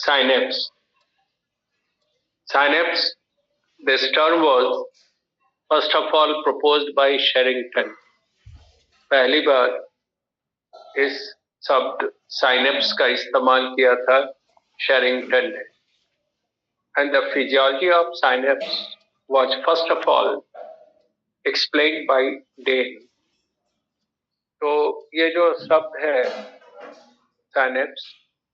Synapse. Synapse, this term was first of all proposed by Sherrington. पहली बार इस शब्द synapse का इस्तेमाल किया था शेरिंगटन ने. And the physiology of synapse was first of all explained by Dale. तो ये जो शब्द है साइनेप्स,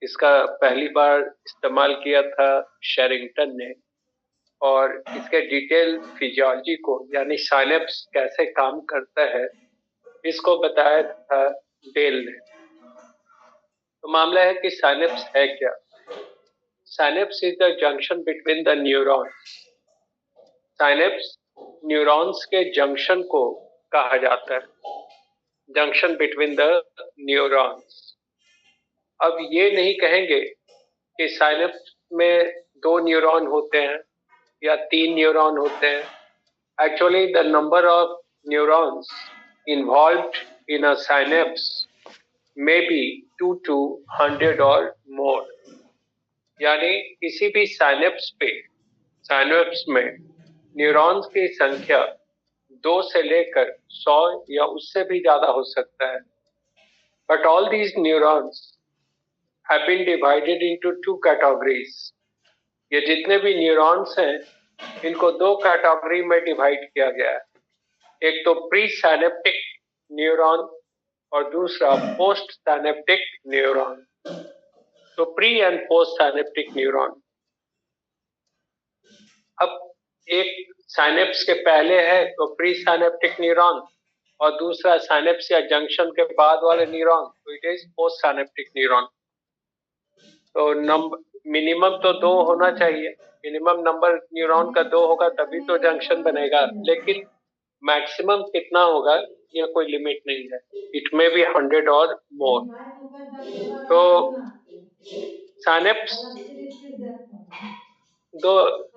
इसका पहली बार इस्तेमाल किया था शेरिंगटन ने और इसके डिटेल फिजियोलॉजी को यानी साइनेप्स कैसे काम करता है इसको बताया था डेल ने. तो मामला है कि साइनेप्स है क्या. Synapse is the junction between the neurons. Synapse neurons के जंक्शन को कहा जाता है, जंक्शन बिटवीन द न्यूरॉन्स. अब ये नहीं कहेंगे कि साइनेप्स में 2 न्यूरॉन होते हैं या 3 न्यूरॉन होते हैं. Actually the number of neurons involved in a synapse may be 2 to 100 or more. यानी किसी भी साइनेप्स में न्यूरॉन्स की संख्या 2 से लेकर 100 या उससे भी ज्यादा हो सकता है. But all these neurons have been divided into 2 categories. ये जितने भी न्यूरॉन्स हैं इनको 2 कैटेगरी में डिवाइड किया गया है. एक तो प्री साइनेप्टिक न्यूरॉन और दूसरा पोस्ट साइनेप्टिक न्यूरॉन. तो pre and post synaptic neuron. अब एक साइनेप्स के पहले है तो प्री साइनेप्टिक न्यूरॉन और दूसरा साइनेप्स या जंक्शन के बाद वाले न्यूरॉन, तो it is post synaptic neuron. तो मिनिमम तो 2 होना चाहिए. मिनिमम नंबर न्यूरॉन का 2 होगा तभी तो जंक्शन बनेगा. लेकिन मैक्सिमम कितना होगा ये कोई लिमिट नहीं है. इट मे बी 100 और मोर. तो साइनेप्स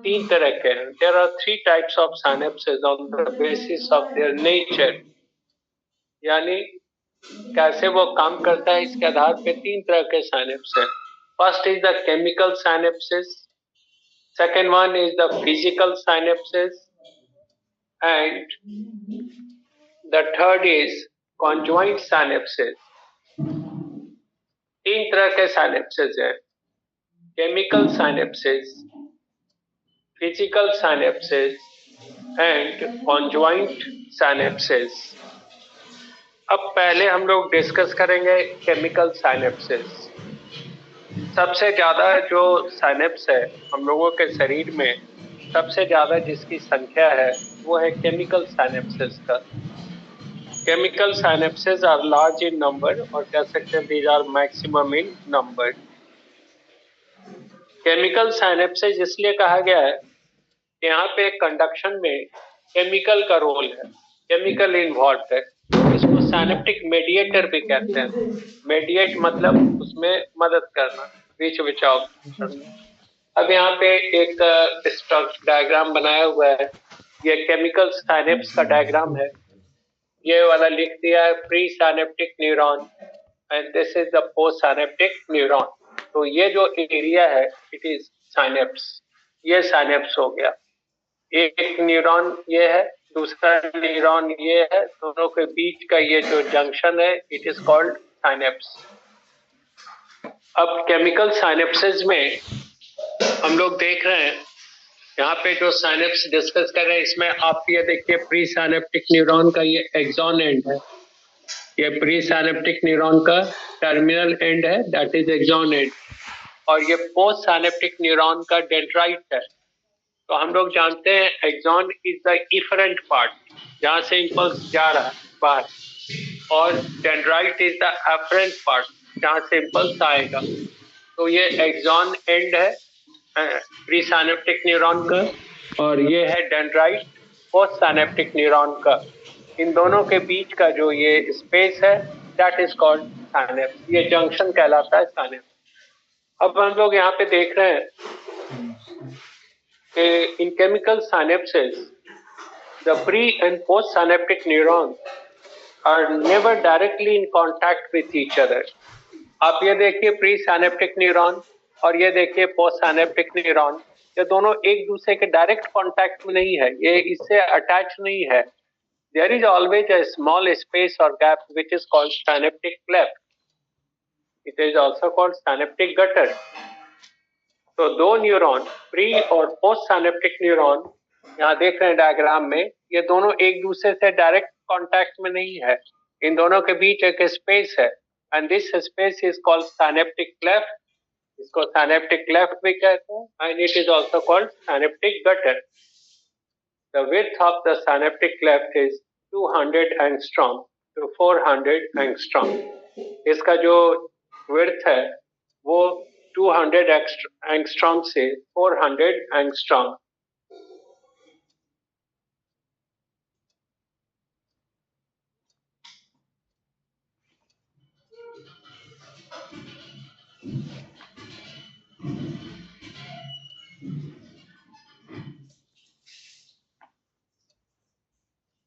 3 तरह के हैं. There are 3 types of synapses on the basis of their nature. यानी कैसे वो काम करता है इसके आधार पे 3 तरह के साइनेप्स हैं. First is the chemical synapses, second one is the physical synapses and the third is conjoint synapses. 3 तरह के synapses हैं. chemical synapses, physical synapses and conjoint synapses. अब पहले हम लोग डिस्कस करेंगे केमिकल साइनेप्सेस. सबसे ज्यादा जो साइनेप्स है हम लोगों के शरीर में, सबसे ज्यादा जिसकी संख्या है वो है केमिकल साइनेप्सेस का. Chemical synapses are large in number और कह सकते हैं these are maximum in number. Chemical synapses इसलिए कहा गया है कि यहाँ पे कंडक्शन में केमिकल का रोल है, केमिकल इन्वॉल्व है. इसको साइनेप्टिक मेडिएटर भी कहते हैं. मेडिएट मतलब उसमें मदद करना, बीच बचाव करना. अब यहाँ पे एक डायग्राम बनाया हुआ है. ये केमिकल साइनेप्स का डायग्राम है. ये वाला लिख दिया है pre synaptic neuron and this is the post synaptic neuron. तो ये जो एरिया है इट इज साइनेप्स. ये साइनेप्स हो गया. एक न्यूरॉन ये है, दूसरा न्यूरॉन ये है, दोनों के बीच का ये जो जंक्शन है इट इज कॉल्ड साइनेप्स. अब केमिकल साइनेप्सेस में हम लोग देख रहे हैं यहाँ पे जो साइनेप्स डिस्कस कर रहे हैं इसमें आप ये देखिए प्री साइनेप्टिक न्यूरॉन का ये एक्सॉन एंड है. ये प्री साइनेप्टिक न्यूरॉन का टर्मिनल एंड है, दैट इज एक्सॉन एंड. और ये पोस्ट साइनेप्टिक न्यूरॉन का डेंड्राइट है. तो हम लोग जानते हैं axon is the efferent part जहाँ से इंपल्स जा रहा है बाहर, और dendrite is the afferent part जहाँ से इंपल्स आएगा. तो ये एक्सॉन एंड है प्री साइनेप्टिक न्यूरॉन का और ये है डेंड्राइट पोस्ट साइनेप्टिक न्यूरॉन का. इन दोनों के बीच का जो ये स्पेस है दैट इज कॉल्ड साइनेप्स. ये जंक्शन कहलाता है साइनेप्स. अब हम लोग यहाँ पे देख रहे हैं कि in chemical synapses the pre and post synaptic neuron are never directly in contact with each other. आप ये देखिए प्री साइनेप्टिक न्यूरॉन और ये देखिए पोस्ट साइनेप्टिक न्यूरॉन, ये दोनों एक दूसरे के डायरेक्ट कांटेक्ट में नहीं है, ये इससे अटैच नहीं है. There is always a small space or gap which is called synaptic cleft. It is also called synaptic gutter. तो दो न्यूरॉन, प्री और पोस्ट साइनेप्टिक न्यूरॉन, यहाँ देख रहे हैं डायग्राम में, ये दोनों एक दूसरे से डायरेक्ट कांटेक्ट में नहीं है, इन दोनों के बीच एक स्पेस है, and this space is called synaptic cleft. इसको साइनेप्टिक क्लेफ्ट भी कहते हैं, and it is also called synaptic gutter. The width of the synaptic cleft is 200 angstrom to 400 angstrom. इसका जो width है वो 200 angstrom से 400 angstrom.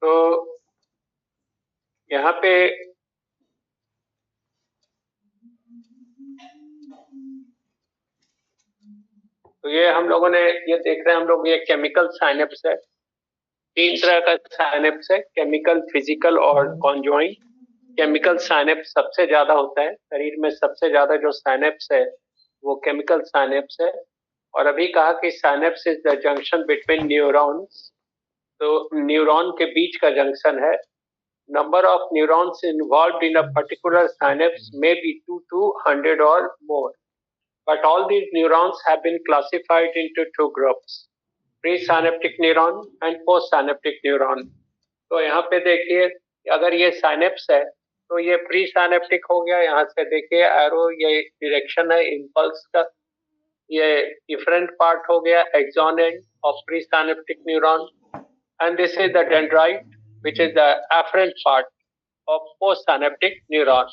तो यहाँ पे तो ये हम लोगों ने ये देख रहे हैं हम लोग, ये केमिकल साइनेप्स है. तीन तरह का साइनेप्स है, केमिकल, फिजिकल और कॉन्जॉइंट. केमिकल साइनेप्स सबसे ज्यादा होता है शरीर में, सबसे ज्यादा जो साइनेप्स है वो केमिकल साइनेप्स है. और अभी कहा कि synapse is the junction between neurons, तो न्यूरॉन के बीच का जंक्शन है. Number of neurons involved in a particular synapse may be 2 to 100 or more, but all these neurons have been classified into two groups, pre-synaptic neuron and post-synaptic neuron. तो यहाँ पे देखिए अगर ये साइनेप्स है तो ये प्री साइनेप्टिक हो गया, यहाँ से देखिए एरो, ये डायरेक्शन है इम्पल्स का. ये डिफरेंट पार्ट हो गया axon end of pre synaptic neuron, and this is the dendrite which is the afferent part of post synaptic neuron.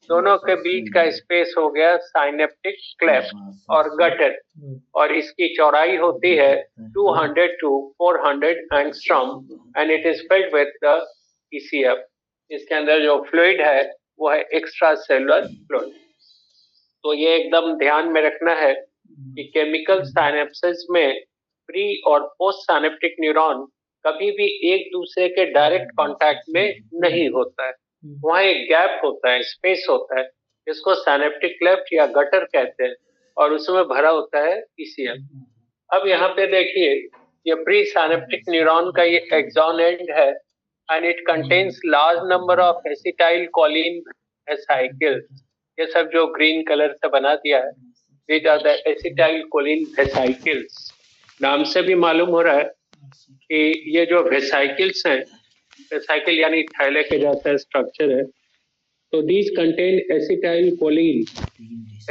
दोनों के बीच का स्पेस हो गया साइनेप्टिक क्लेफ्ट और गटर, और इसकी चौड़ाई होती है 200 to 400 angstrom, and it is filled with the ECF. इसके अंदर जो फ्लूइड है वो है एक्स्ट्रा सेलुलर फ्लूइड. तो ये एकदम ध्यान में रखना है कि केमिकल साइनेप्सिस में प्री और पोस्ट साइनेप्टिक न्यूरॉन कभी भी एक दूसरे के डायरेक्ट कांटेक्ट में नहीं होता है, वहाँ एक गैप होता है, स्पेस होता है, जिसको साइनेप्टिक क्लेफ्ट या गटर कहते हैं, और उसमें भरा होता है ECF. अब यहाँ पे देखिए ये प्री साइनेप्टिक न्यूरॉन का ये एक्सॉन एंड है, and it contains large number of acetylcholine vesicles. ये सब जो ग्रीन कलर से बना दिया है, these are the acetyl choline vesicles. नाम से भी मालूम हो रहा है कि ये जो वेसाइकल्स हैं, वेसाइकल यानी थैले के जैसा स्ट्रक्चर है, तो these contain acetyl choline.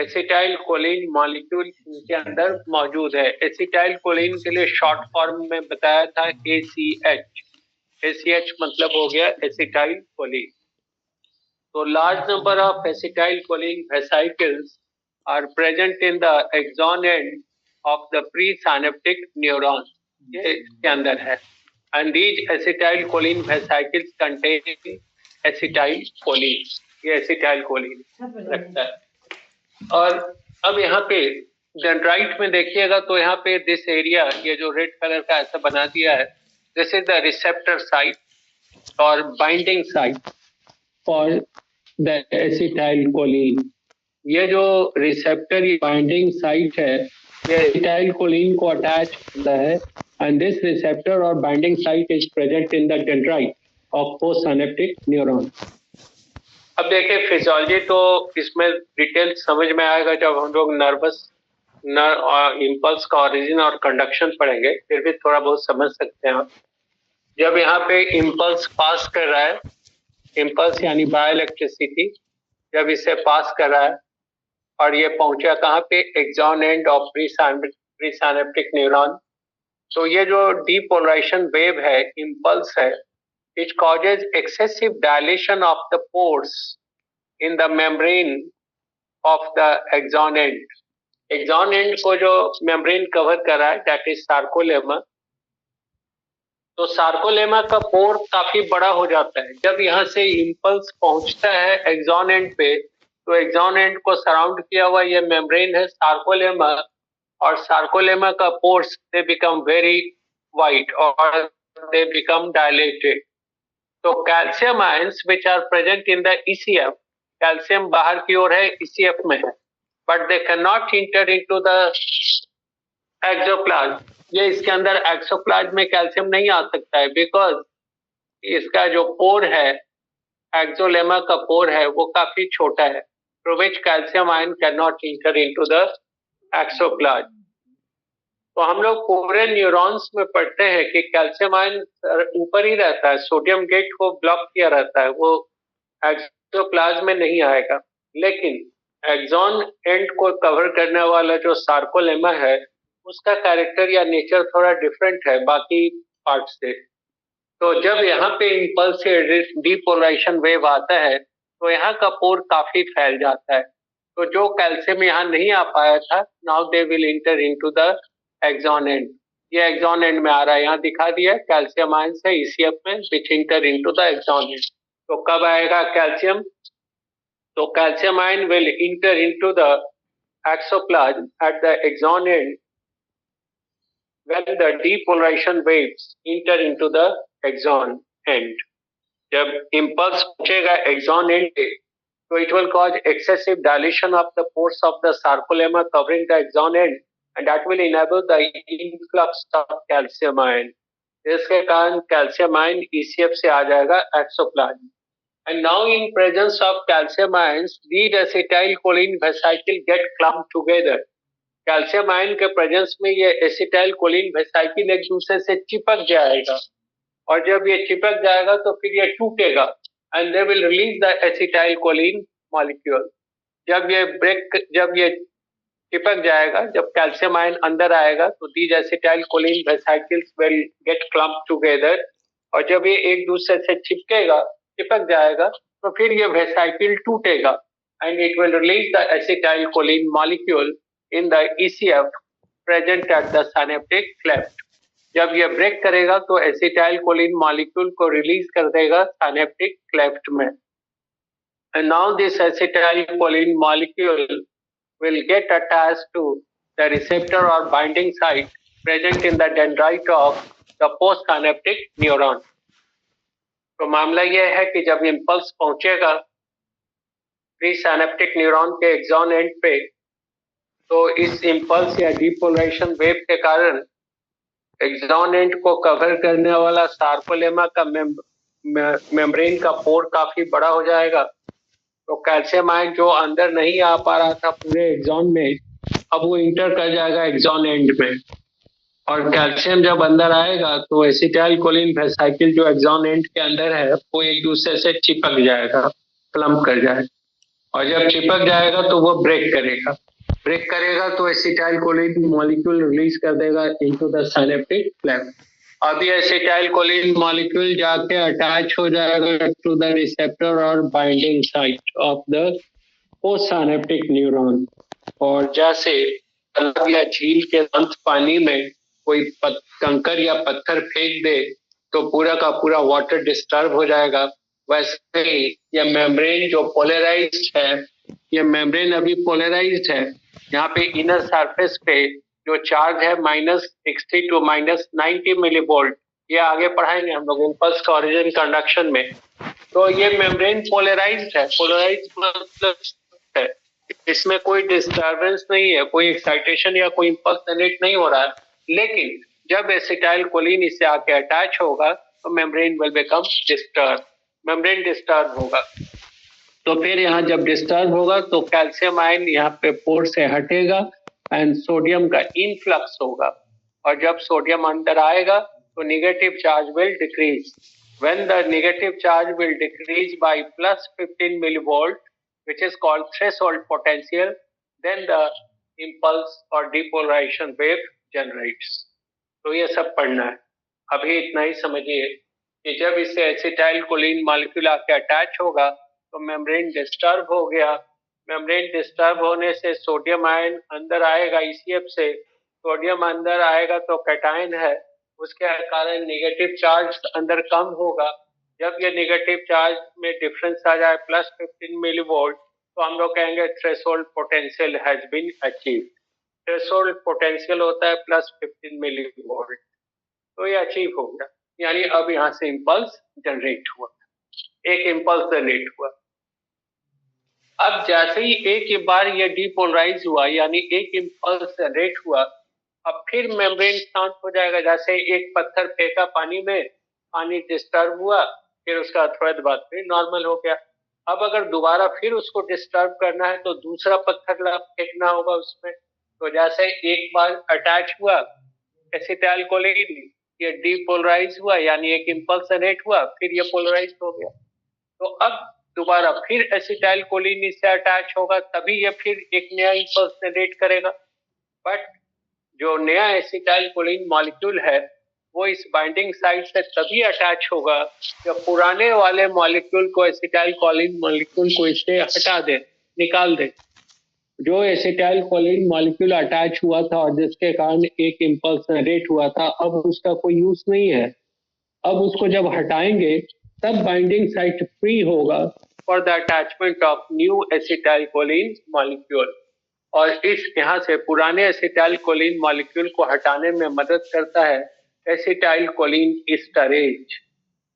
Acetyl choline molecule इनके अंदर मौजूद है. एसिटाइल कोलिन के लिए शॉर्ट फॉर्म में बताया था ACH. ACH मतलब हो गया एसिटाइल कोलिन. तो large number of acetylcholine vesicles are present in the axon end of the pre synaptic neuron. ये इसके अंदर है, and these acetyl choline vesicles contain acetyl choline. ये एसिटाइल कोलिन लगता है. और अब यहाँ पे डेंड्राइट में देखिएगा तो यहाँ पे दिस एरिया, ये जो रेड कलर का ऐसा बना दिया है, this is the receptor site और binding site for the acetyl choline. ये जो रिसेप्टर या बाइंडिंग साइट है ये एसिटाइल कोलिन को अटैच करता है, and this receptor or binding site is present in the dendrite of postsynaptic neuron. अब देखिए फिजियोलॉजी तो इसमें डिटेल समझ में आएगा जब हम लोग नर्वस इम्पल्स का ओरिजिन और कंडक्शन पढ़ेंगे, फिर भी थोड़ा बहुत समझ सकते हैं आप. जब यहाँ पे इम्पल्स पास कर रहा है, इम्पल्स यानी बायो इलेक्ट्रिसिटी, जब इसे पास कर रहा है और ये पहुंचा कहाँ पे, axon end of pre synaptic neuron, तो ये जो डीपोलराइजेशन वेव है, इम्पल्स है, it causes excessive dilation of the pores in the membrane of the axon end. Axon end को जो मेम्ब्रेन कवर कर रहा है दैट इज सार्कोलेमा. तो सार्कोलेमा का पोर काफी बड़ा हो जाता है. जब यहाँ से इम्पल्स पहुंचता है एक्सॉन एंड पे तो एक्सॉन एंड को सराउंड किया हुआ ये मेम्ब्रेन है सार्कोलेमा, और सार्कोलेमा का pores they become very wide और दे बिकम डायलेटेड। तो calcium ions which are present in the ECF, calcium बाहर की ओर है, ईसीएफ में है, but they can not enter into the axoplasm. ये इसके अंदर एक्सोप्लाज्म में कैल्शियम नहीं आ सकता है, बिकॉज इसका जो पोर है, एक्सोलेमा का पोर है, वो काफी छोटा है, through which calcium ion can not enter into the axoplasm. तो हम लोग पूरे न्यूरॉन्स में पढ़ते हैं कि कैल्शियम आयन ऊपर ही रहता है, सोडियम गेट को ब्लॉक किया रहता है, वो एक्सोप्लाज्म में नहीं आएगा। लेकिन एक्सॉन एंड को कवर करने वाला जो सार्कोलेमा है, उसका कैरेक्टर या नेचर थोड़ा डिफरेंट है बाकी पार्ट से। तो जब यहाँ पे इंपल्स से डीपोलराइजेशन वेव आता है, तो यहाँ का पोर काफी फैल जाता है। तो जो कैल्शियम यहाँ नहीं आ पाया था, now they will enter into the axon end. ये एक्सॉन एंड में आ रहा है, यहाँ दिखा दिया कैल्शियम आयन से ईसीएफ में which enter into the axon end. तो कब आएगा कैल्शियम? तो calcium ion will enter into the axoplasm at the axon end when the depolarization waves enter into the axon end. जब impulse पहुंचेगा axon end पे, तो it will cause excessive dilation of the pores of the sarcolemma covering the axon end, and that will enable the influx of calcium ion. इसके कारण calcium ion ECF से आ जाएगा exoplasm. And now in presence of calcium ions, these acetylcholine vesicle get clumped together. Calcium ion के presence में ये acetyl choline vesicle एक दूसरे से चिपक जाएगा, और जब ये चिपक जाएगा तो फिर ये टूटेगा, and they will release the acetyl choline molecule. जब ये चिपक जाएगा, जब कैल्शियम आयन अंदर आएगा, तो these acetyl choline vesicles will get clumped together, और जब ये एक दूसरे से चिपक जाएगा, तो फिर ये वेसाइकिल टूटेगा, and it will release the acetyl choline molecule in the ECF present at the synaptic cleft. जब ये ब्रेक करेगा तो एसिटाइल कोलिन मॉलिक्यूल को रिलीज कर देगा सिनेप्टिक क्लेफ्ट में, and now this acetyl choline molecule will get attached to the receptor or binding site present in the dendrite of the postsynaptic neuron. तो मामला यह है कि जब इम्पल्स पहुंचेगा प्री सिनेप्टिक न्यूरॉन के एक्सॉन एंड पे, तो इस इम्पल्स या डीपोलराइजेशन वेव के कारण एक्सॉन एंड को कवर करने वाला सार्कोलेमा का मेम्ब्रेन का पोर काफी बड़ा हो जाएगा। तो कैल्शियम आयन जो अंदर नहीं आ पा रहा था पूरे एक्सॉन में, अब वो इंटर कर जाएगा एक्सॉन एंड में, और कैल्शियम जब अंदर आएगा तो एसिटाइल कोलिन वेसाइकिल जो एक्सॉन एंड के अंदर है, वो एक दूसरे से चिपक जाएगा, क्लम्प कर जाएगा, और जब चिपक जाएगा तो वो ब्रेक करेगा तो एसिटाइल कोलिन मॉलिक्यूल रिलीज कर देगा इनटू द सिनेप्टिक क्लेफ्ट। अब ये एसिटाइल कोलिन मॉलिक्यूल जाके अटैच हो जाएगा टू द रिसेप्टर और binding site of the postsynaptic neuron, और जैसे तालाब या झील के अंत पानी में कोई कंकर या पत्थर फेंक दे तो पूरा का पूरा वाटर डिस्टर्ब हो जाएगा, वैसे ही ये मेम्ब्रेन जो पोलराइज्ड है, ये मेम्ब्रेन अभी पोलराइज्ड है। यहाँ पे इनर सरफेस पे जो चार्ज है -60 to -90 मिलीवोल्ट, ये आगे पढ़ाएंगे हम लोग इम्पल्स का ओरिजिन कंडक्शन में। तो ये मेम्ब्रेन पोलराइज्ड है, पोलराइज्ड मतलब है, इसमें कोई डिस्टर्बेंस नहीं है, कोई एक्साइटेशन या कोई इम्पल्स जनरेट नहीं हो रहा है, लेकिन जब एसिटाइल कोलिन इससे आके अटैच होगा तो membrane will become disturb, membrane disturb होगा। तो फिर यहाँ जब डिस्टर्ब होगा तो कैल्शियम आयन यहाँ पे पोर से हटेगा एंड सोडियम का इनफ्लक्स होगा, और जब सोडियम अंदर आएगा तो negative charge will decrease. When the negative charge will decrease by +15 millivolt, which is called threshold potential, then the impulse or depolarization wave generates. तो ये सब पढ़ना है, अभी इतना ही समझिए कि जब इससे एसिटाइल कोलिन मॉलिक्यूल आके अटैच होगा तो मेम्ब्रेन डिस्टर्ब हो गया, मेम्ब्रेन डिस्टर्ब होने से सोडियम आयन अंदर आएगा ईसीएफ से, सोडियम अंदर आएगा तो कैटायन है, उसके कारण नेगेटिव चार्ज अंदर कम होगा। जब ये नेगेटिव चार्ज में डिफरेंस आ जाए +15 मिलीवोल्ट, तो हम लोग कहेंगे threshold potential has been achieve. Threshold potential होता है +15 मिलीवोल्ट, तो ये अचीव हो गया, यानी अब यहाँ से इंपल्स जनरेट हुआ, एक इंपल्स जनरेट हुआ। अब जैसे ही एक बार ये डीपोलराइज हुआ, यानी एक इंपल्स जनरेट हुआ, अब फिर मेम्ब्रेन शांत हो जाएगा। जैसे एक पत्थर फेंका पानी में, पानी डिस्टर्ब हुआ, फिर उसका थोड़ा देर बाद फिर नॉर्मल हो गया। अब अगर दोबारा फिर उसको डिस्टर्ब करना है तो दूसरा पत्थर फेंकना होगा उसमें। तो जैसे एक बार अटैच हुआ एसिटाइल कोलिन, ये डीपोलराइज हुआ, यानी एक इंपल्स जनरेट हुआ, फिर ये पोलराइज हो गया। तो अब दोबारा फिर एसिटाइल कोलिन इससे अटैच होगा, तभी ये फिर एक नया इंपल्स जनरेट करेगा। बट जो नया एसिटाइल कोलिन मॉलिक्यूल है वो इस बाइंडिंग साइट से तभी अटैच होगा जब पुराने वाले मॉलिक्यूल को, एसिटाइल कोलिन मॉलिक्यूल को इससे हटा दे, निकाल दे। जो एसिटाइल कोलिन मॉलिक्यूल अटैच हुआ था और जिसके कारण एक इंपल्स जनरेट हुआ था, अब उसका कोई यूज नहीं है। अब उसको जब हटाएंगे तब बाइंडिंग साइट फ्री होगा for the attachment of new acetyl choline molecule, और इस यहाँ से पुराने एसिटाइल कोलिन मॉलिक्यूल को हटाने में मदद करता है acetyl choline esterase,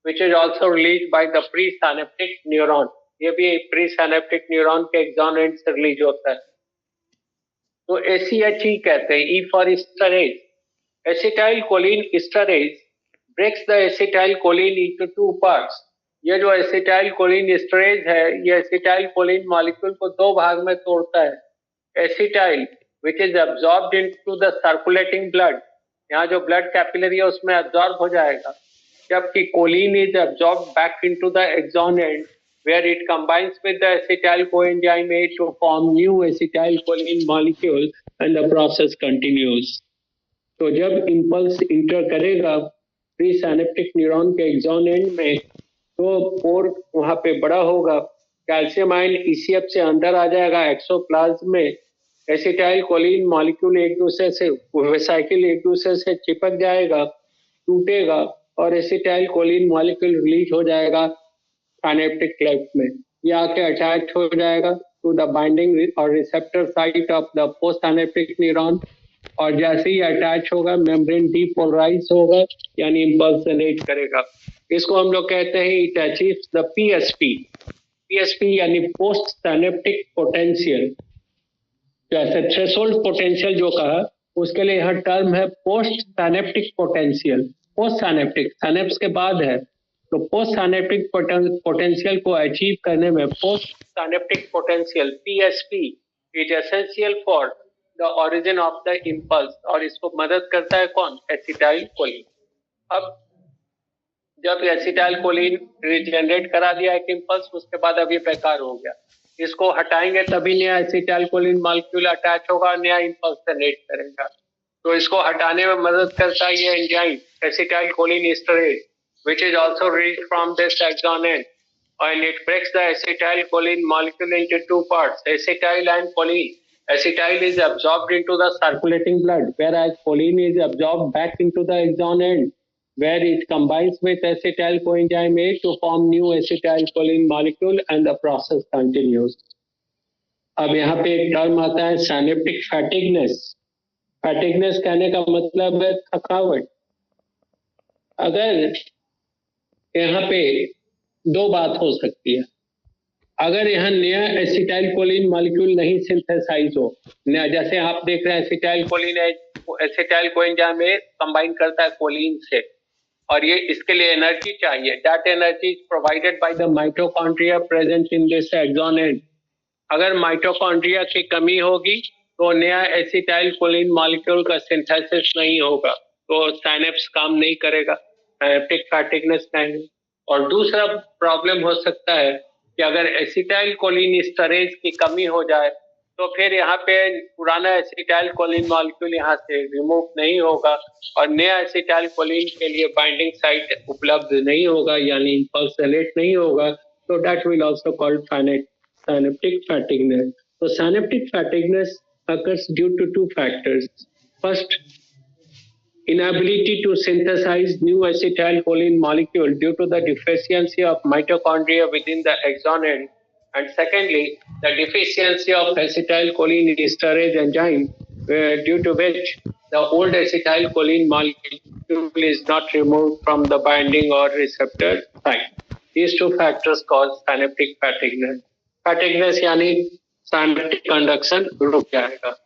which is also released by the presynaptic neuron। ये भी प्रीसाइनेप्टिक न्यूरॉन के एक्सॉन एंड से रिलीज होता है। तो ACHE कहते हैं, E for esterase. Acetylcholine esterase breaks the acetyl choline into 2 parts. ये जो एसिटाइल कोलिन एस्टरेज है, ये एसिटाइल कोलिन मॉलिक्यूल को 2 भाग में तोड़ता है। Acetyl which is absorbed into the circulating blood, यहाँ जो ब्लड कैपिलरी है उसमें अब्सॉर्ब हो जाएगा, जबकि choline is absorbed back into the axon end where it combines with the acetyl coenzyme A to form new acetylcholine molecule and the process continues। तो जब impulse inter करेगा प्रीसाइनेप्टिक न्यूरॉन के axon end में, तो पोर वहां पे बड़ा होगा, कैल्शियम आयन ECF से अंदर आ जाएगा एक्सोप्लाज्म में, एसिटाइल कोलिन मॉलिक्यूल एक दूसरे से, वेसाइकिल एक दूसरे से चिपक जाएगा, टूटेगा और एसिटाइल कोलिन मॉलिक्यूल रिलीज हो जाएगा साइनेप्टिक क्लेफ्ट में। ये आके अटैच हो जाएगा टू द बाइंडिंग और receptor site of the post synaptic neuron, और जैसे ही अटैच होगा मेम्ब्रेन डीपोलराइज होगा, यानी इंपल्स जनरेट करेगा। इसको हम लोग कहते हैं इट अचीव्स द PSP यानी पोस्ट साइनेप्टिक पोटेंशियल। जैसे थ्रेशोल्ड पोटेंशियल जो कहा, उसके लिए यहाँ टर्म है post synaptic potential. Post synaptic synapse के बाद है, तो पोस्ट साइनेप्टिक पोटेंशियल को अचीव करने में post synaptic potential PSP is essential for the origin of the impulse, और इसको मदद करता है कौन? Acetyl choline. अब जब एसिटाइल कोलिन रिजेनरेट करा दिया एक इंपल्स, उसके बाद अब ये बेकार हो गया, इसको हटाएंगे तभी नया एसिटाइल कोलिन मॉलिक्यूल अटैच होगा, नया इंपल्स जनरेट करेगा। तो इसको हटाने में मदद करता है ये enzyme acetyl choline esterase, which is also released from this axon end, and it breaks the acetylcholine molecule into 2 parts, acetyl and choline. Acetyl is absorbed into the circulating blood, whereas choline is absorbed back into the axon end, where it combines with acetyl coenzyme A to form new acetylcholine molecule, and the process continues। अब यहाँ पे एक term आता है synaptic फैटिगनेस। फैटिगनेस कहने का मतलब है थकावट। अगर यहाँ पे 2 बात हो सकती है, अगर यहाँ नया एसिटाइल कोलिन मॉलिक्यूल नहीं सिंथेसाइज हो, जैसे आप देख रहे हैं एसिटाइल कोलिन है, एसिटाइल कोएंजाइम में कंबाइन करता है कोलिन से, और ये इसके लिए एनर्जी चाहिए। That energy is provided by the mitochondria present in this axon end. अगर माइटोकॉन्ड्रिया की कमी होगी तो नया एसिटाइल कोलिन मॉलिक्यूल का सिंथेसिस नहीं होगा, तो साइनेप्स काम नहीं करेगा, साइनेप्टिक फैटिगनेस कहेंगे। और दूसरा प्रॉब्लम हो सकता है कि अगर एसिटाइल कोलिन एस्टरेज की कमी हो जाए तो फिर यहाँ पे पुराना एसिटाइल कोलिन मॉलिक्यूल यहाँ से रिमूव नहीं होगा और नया एसिटाइल कोलिन के लिए बाइंडिंग साइट उपलब्ध नहीं होगा, यानी इंपल्स जनरेट नहीं होगा। तो that will also called synaptic fatigueness। So synaptic fatigueness occurs due to 2 factors. First, inability to synthesize new acetylcholine molecule due to the deficiency of mitochondria within the axon end, And secondly, the deficiency of acetylcholine esterase enzyme, due to which the old acetylcholine molecule is not removed from the binding or receptor site. These two factors cause synaptic fatigueness. Fatigueness यानी synaptic conduction रुक जाएगा.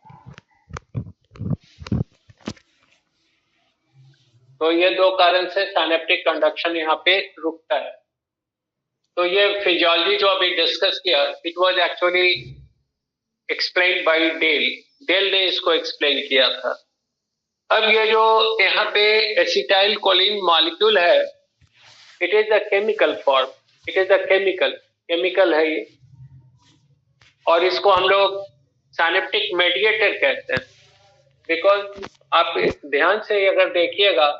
तो ये दो कारण से synaptic conduction यहाँ पे रुकता है. तो ये फिजियोलॉजी जो अभी डिस्कस किया, it was actually explained by Dale ने इसको एक्सप्लेन किया था. अब ये जो यहाँ पे एसिटाइल कोलिन मॉलिक्यूल है, it is a chemical form, it is a chemical है ये, और इसको हम लोग सिनेप्टिक मेडिएटर कहते हैं. बिकॉज आप ध्यान से अगर देखिएगा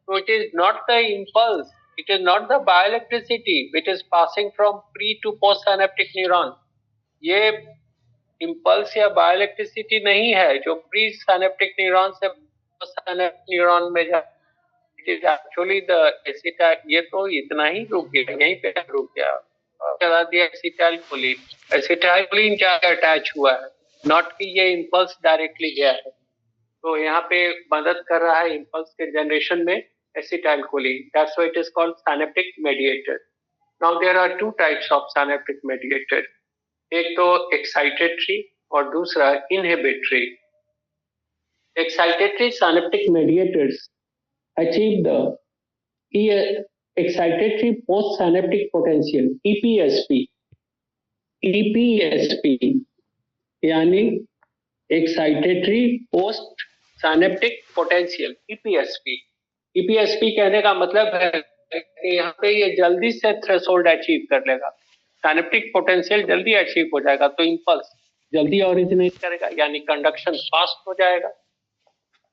तो it is not the impulse, it is not the bioelectricity which is passing from pre to post synaptic neuron. ये इम्पल्स या बायोइलेक्ट्रिसिटी नहीं है जो प्री सिनेप्टिक न्यूरॉन से पोस्ट सिनेप्टिक न्यूरॉन में जा. It is actually the acetyl. ये तो इतना ही रुक गया, यहीं पे रुक गया, चला दिया एसिटाइलकोलिन. एसिटाइलकोलिन क्या अटैच हुआ है, नॉट कि ये इम्पल्स डायरेक्टली गया है. तो यहाँ पे मदद कर रहा है इम्पल्स के जनरेशन में acetylcholine. That's why it is called synaptic mediator. Now there are two types of synaptic mediator. एक तो एक्साइटेटरी और दूसरा inhibitory. Excitatory synaptic mediators achieve the excitatory post synaptic potential EPSP. EPSP यानी excitatory post synaptic potential, EPSP. EPSP कहने का मतलब है कि यहाँ पे ये जल्दी से थ्रेशोल्ड अचीव कर लेगा, सिनेप्टिक पोटेंशियल जल्दी अचीव हो जाएगा, तो इम्पल्स जल्दी ओरिजिनेट करेगा, यानी कंडक्शन फास्ट हो जाएगा.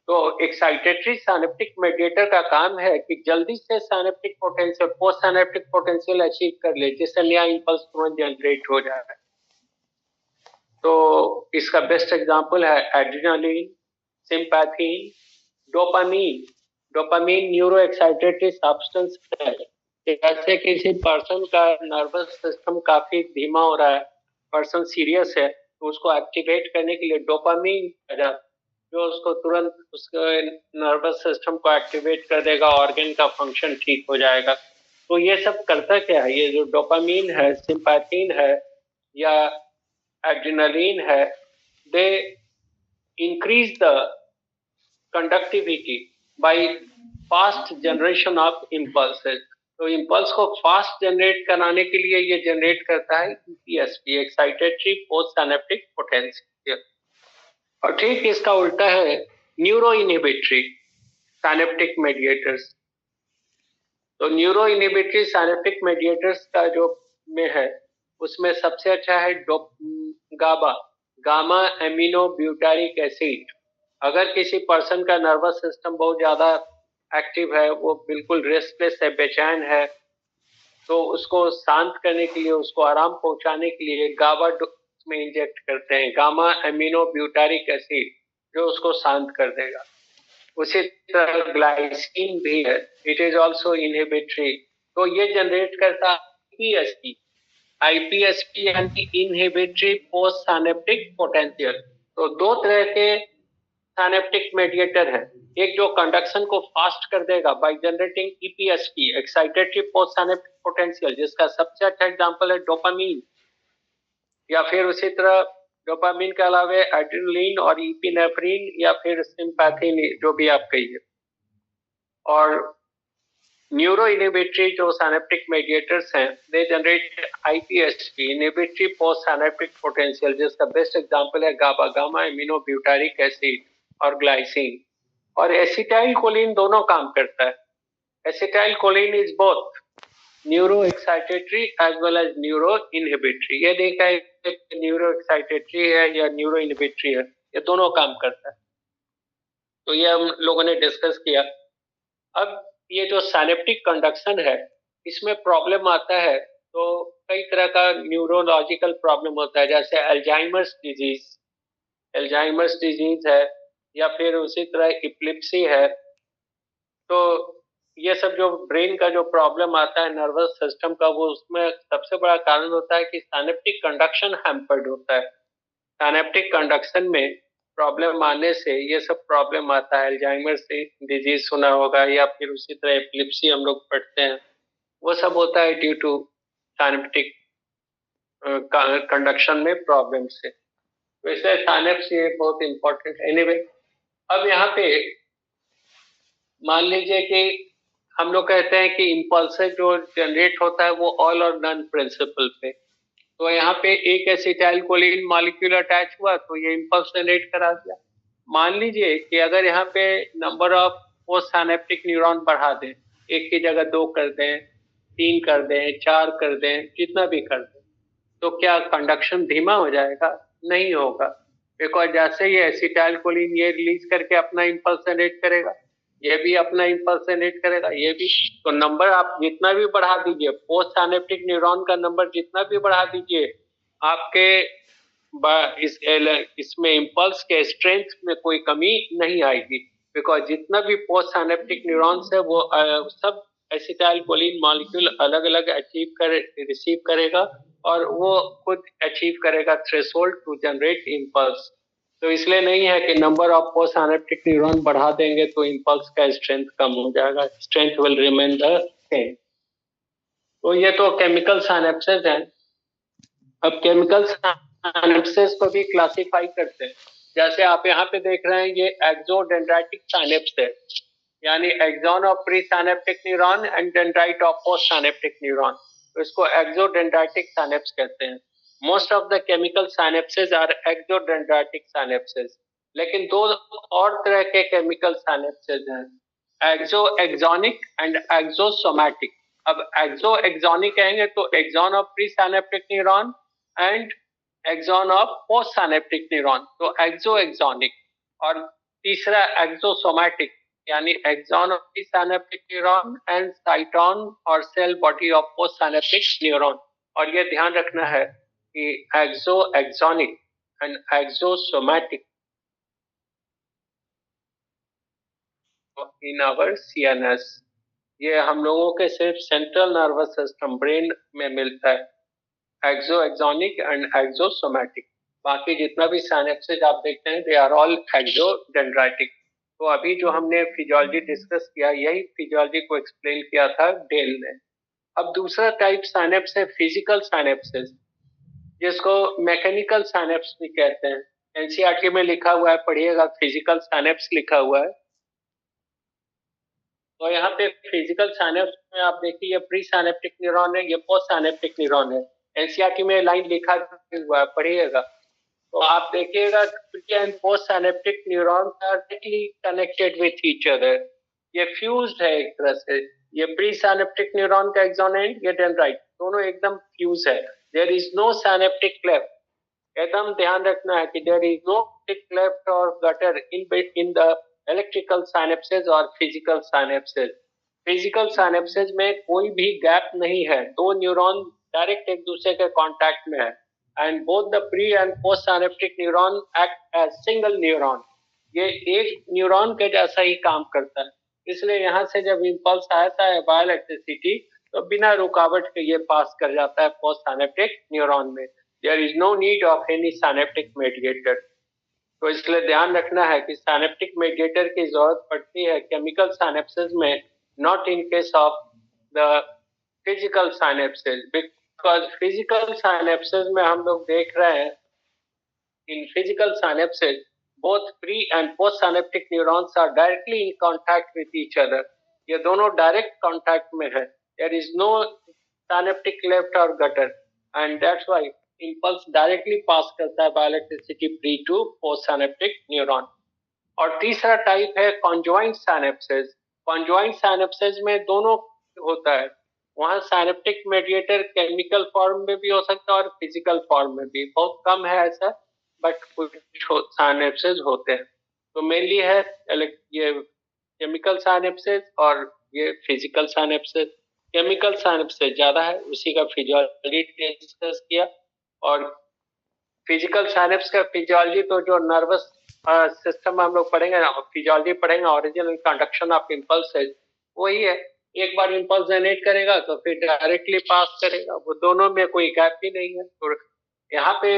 तो एक्साइटेटरी सिनेप्टिक मेडिएटर का काम है कि जल्दी से synaptic potential, post synaptic potential achieve कर ले, जिससे नया इम्पल्स तुरंत जनरेट हो जाए. तो इसका बेस्ट एग्जांपल है adrenaline, sympathin, dopamine. Dopamine neuro excitatory substance है. जैसे किसी पर्सन का नर्वस सिस्टम काफी धीमा हो रहा है, पर्सन सीरियस है, तो उसको एक्टिवेट करने के लिए डोपामीन जो उसको तुरंत उसके नर्वस सिस्टम को एक्टिवेट कर देगा, ऑर्गन का फंक्शन ठीक हो जाएगा. तो ये सब करता क्या है, ये जो डोपामीन है, सिंपैथीन है या एड्रेनालिन है, they increase the conductivity by fast generation of impulses. तो इम्पल्स को फास्ट जनरेट कराने के लिए ये जनरेट करता है EPSP, excitatory post synaptic potential. और ठीक इसका उल्टा है न्यूरो इनहिबिटरी सिनेप्टिक मेडिएटर्स. तो न्यूरो इनहिबिटरी सिनेप्टिक मेडिएटर्स का जो में है, उसमें सबसे अच्छा है गामा एमिनो ब्यूटारिक एसिड. अगर किसी पर्सन का नर्वस सिस्टम बहुत ज्यादा एक्टिव है, वो बिल्कुल रेस्टलेस है, बेचैन है, तो उसको शांत करने के लिए, उसको आराम पहुंचाने के लिए गाबा में इंजेक्ट करते हैं, गामा एमिनो ब्यूटारिक एसिड, जो उसको शांत कर देगा. उसी तरह ग्लाइसिन भी है, इट इज ऑल्सो इनहिबिटरी. तो ये जनरेट करता है IPSP यानी इनहिबिटरी पोस्ट सिनेप्टिक पोटेंशियल. तो दो तरह के सिनेप्टिक मेडिएटर है. एक जो कंडक्शन को फास्ट कर देगा by generating EPSP, excitatory post synaptic potential, जिसका सबसे अच्छा एग्जांपल है डोपामीन. या फिर उसी तरह डोपामीन के अलावा एड्रेनालिन और इपिनेफ्रिन या फिर सिंपैथीन, जो भी आप कहिए. और न्यूरो इनहिबिटरी जो सिनेप्टिक मेडिएटर्स हैं, they generate IPSP, inhibitory post synaptic potential, जिसका बेस्ट एग्जांपल है गामा एमिनो ब्यूटारिक एसिड और ग्लाइसिन. और एसिटाइलकोलिन दोनों काम करता है. Acetylcholine is both neuro excitatory as well as neuro inhibitory. ये देखा है न्यूरो एक्साइटेटरी है या न्यूरो इनहिबिटरी है, ये दोनों काम करता है. तो ये हम लोगों ने डिस्कस किया. अब ये जो सिनेप्टिक कंडक्शन है, इसमें प्रॉब्लम आता है, तो कई तरह का न्यूरोलॉजिकल प्रॉब्लम होता है, जैसे अल्जाइमर्स डिजीज है, या फिर उसी तरह एपिलेप्सी है. तो ये सब जो ब्रेन का जो प्रॉब्लम आता है नर्वस सिस्टम का, वो उसमें सबसे बड़ा कारण होता है कि साइनेप्टिक कंडक्शन हैम्पर्ड होता है। साइनेप्टिक कंडक्शन में प्रॉब्लम आने से ये सब प्रॉब्लम आता है। अल्जाइमर से डिजीज सुना होगा, या फिर उसी तरह एपिलेप्सी हम लोग पढ़ते हैं, वो सब होता है ड्यू टू साइनेप्टिक कंडक्शन में प्रॉब्लम से। वैसे साइनेप्स ये बहुत इंपॉर्टेंट है। एनीवे, अब यहाँ पे मान लीजिए कि हम लोग कहते हैं कि इम्पल्स जो जनरेट होता है वो ऑल और नन प्रिंसिपल पे। तो यहाँ पे एक एसिटाइल कोलिन मॉलिक्यूल अटैच हुआ तो ये इम्पल्स जनरेट करा दिया। मान लीजिए कि अगर यहाँ पे number of post synaptic neuron बढ़ा दें, एक की जगह 2 कर दें, 3 कर दें, 4 कर दें, जितना भी कर दें, तो क्या कंडक्शन धीमा हो जाएगा? नहीं होगा, बिकॉज जैसे ये एसिटाइल कोलिन ये रिलीज करके अपना इम्पल्स जनरेट करेगा, ये भी अपना इम्पल्स जनरेट करेगा, ये भी। तो नंबर आप जितना भी बढ़ा दीजिए, पोस्ट सिनेप्टिक न्यूरॉन का नंबर जितना भी बढ़ा दीजिए, आपके इसमें इम्पल्स के स्ट्रेंथ में कोई कमी नहीं आएगी, बिकॉज जितना भी पोस्ट सिनेप्टिक न्यूरॉन्स है वो सब एसिटाइल कोलिन मॉलिक्यूल अलग अलग रिसीव करेगा, और वो खुद अचीव करेगा थ्रेशोल्ड टू जनरेट इम्पल्स। तो इसलिए नहीं है कि number of post synaptic neuron बढ़ा देंगे तो इम्पल्स का स्ट्रेंथ कम हो जाएगा। Strength will remain the same. तो ये तो केमिकल साइनेप्सेस हैं। अब केमिकल साइनेप्सेस को भी क्लासिफाई करते हैं। जैसे आप यहाँ पे देख रहे हैं, ये एक्सोडेंड्राइटिक साइनेप्स है, यानी axon of pre synaptic neuron and dendrite of post synaptic neuron. तो इसको एक्सोडेंड्राइटिक साइनेप्स कहते हैं। Most of the chemical synapses are axodendritic synapses. लेकिन दो और तरह के केमिकल साइनेप्सेस हैं, एक्सो एक्सोनिक एंड एक्सोसोमैटिक। अब एक्सो एक्सोनिक कहेंगे तो axon of pre synaptic neuron and axon of post synaptic neuron, तो एक्सो एक्सोनिक। और तीसरा एक्सोसोमैटिक, यानी axon of pre synaptic neuron and cyton और cell body of post synaptic neuron. और ये ध्यान रखना है कि axo axonic and axosomatic in our CNS, ये हम लोगों के सिर्फ सेंट्रल नर्वस सिस्टम ब्रेन में मिलता है, एक्सो एक्सोनिक एंड एक्सोसोमैटिक। बाकी जितना भी साइनेप्सेज आप देखते हैं दे आर ऑल एक्सोडेंड्राइटिक। तो अभी जो हमने फिजियोलॉजी डिस्कस किया, यही फिजियोलॉजी को एक्सप्लेन किया था डेल ने। अब दूसरा टाइप साइनेप्स है फिजिकल साइनेप्सेज, जिसको मैकेनिकल साइनेप्स भी कहते हैं। एनसीईआरटी में लिखा हुआ है, पढ़िएगा, फिजिकल साइनेप्स लिखा हुआ है। तो यहाँ पे फिजिकल साइनेप्स में आप देखिए, ये प्री साइनेप्टिक न्यूरॉन है, ये पोस्ट साइनेप्टिक न्यूरॉन है। एनसीईआरटी में लाइन लिखा हुआ है, पढ़िएगा। तो आप देखिएगा pre and post synaptic neurons are directly connected with each other. ये फ्यूज्ड है एक तरह से। ये प्री साइनेप्टिक न्यूरॉन का एक्सॉन एंड, ये डेंड्राइट, दोनों एकदम फ्यूज है। There is no synaptic cleft. एकदम ध्यान रखना है कि देयर इज नो क्लेफ्ट और gutter in the electrical synapses और फिजिकल साइनेप्सेज। फिजिकल साइनेप्सेज में कोई भी गैप नहीं है, दो न्यूरॉन डायरेक्ट एक दूसरे के कांटेक्ट में है, and both the pre and post synaptic neuron act as single neuron. ये एक न्यूरॉन के जैसा ही काम करता है। इसलिए यहाँ से जब इम्पल्स आता है बायोइलेक्ट्रिसिटी, तो बिना रुकावट के ये पास कर जाता है पोस्ट साइनेप्टिक न्यूरॉन में। There is no need of any synaptic mediator. तो इसलिए ध्यान रखना है कि साइनेप्टिक मेडिएटर की जरूरत पड़ती है केमिकल साइनेप्सेज में, not in case of the physical synapses. Because physical synapses में हम लोग देख रहे हैं, in physical synapses both pre and post synaptic neurons are directly in contact with each other. ये दोनों डायरेक्ट कांटेक्ट में है। There is no synaptic cleft or gutter, and that's why impulse directly pass करता है bioelectricity pre to post synaptic neuron. और तीसरा type है conjoint साइनेप्सेज। Conjoint साइनेप्सेज में दोनों होता है, वहां साइनेप्टिक मेडिएटर केमिकल फॉर्म में भी हो सकता है और फिजिकल फॉर्म में भी, बहुत कम है ऐसा, बट कुछ साइनेप्सेज होते हैं। तो मेनली है ये केमिकल साइनेप्सेज और ये फिजिकल साइनेप्सेज। केमिकल साइनेप्सेज ज्यादा है, उसी का फिजियोलॉजी डिस्कस किया। और फिजिकल साइनेप्स का फिजियोलॉजी तो जो नर्वस सिस्टम में हम लोग पढ़ेंगे ना, फिजियोलॉजी पढ़ेंगे, origin and conduction of impulses, वही है, एक बार इम्पल्स जनरेट करेगा तो फिर डायरेक्टली पास करेगा, वो दोनों में कोई गैप ही नहीं है। तो यहाँ पे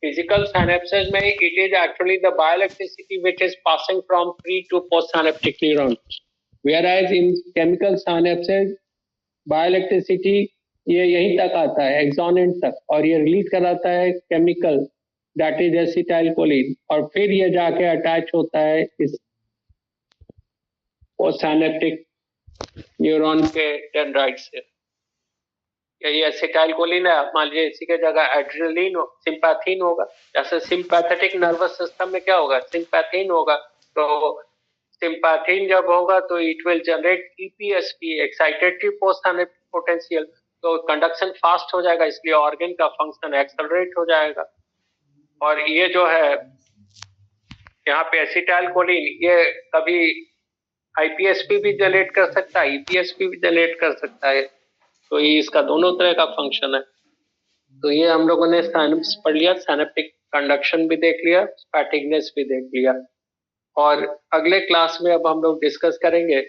फिजिकल साइनेप्सेस में it is actually the bioelectricity which is passing from pre to post synaptic neurons, whereas in chemical synapses bioelectricity ये यहीं तक आता है, एक्सॉन एंड तक, और ये रिलीज कराता है केमिकल दैट इज एसिटाइलकोलिन, और फिर ये जाके अटैच होता है इस पोस्ट साइनेप्टिक न्यूरॉन के डेंड्राइट से। यही एसिटाइलकोलिन है, मान लीजिए इसी के जगह एड्रेनलिन सिंपैथीन होगा। जैसे सिंपैथेटिक नर्वस सिस्टम में क्या होगा, सिंपैथीन होगा, तो सिंपैथीन जब होगा तो it will generate EPSP, excitatory post synaptic potential, तो कंडक्शन फास्ट हो जाएगा, इसलिए ऑर्गन का फंक्शन एक्सेलरेट हो जाएगा। और ये जो है यहाँ पे एसिटाइलकोलिन, ये कभी आईपीएसपी भी जनरेट कर सकता है, ईपीएसपी भी जनरेट कर सकता है, तो ये इसका दोनों तरह का फंक्शन है। तो ये हम लोगों ने साइनेप्स पढ़ लिया, साइनेप्टिक कंडक्शन भी देख लिया, स्पैटिकनेस भी देख लिया, और अगले क्लास में अब हम लोग डिस्कस करेंगे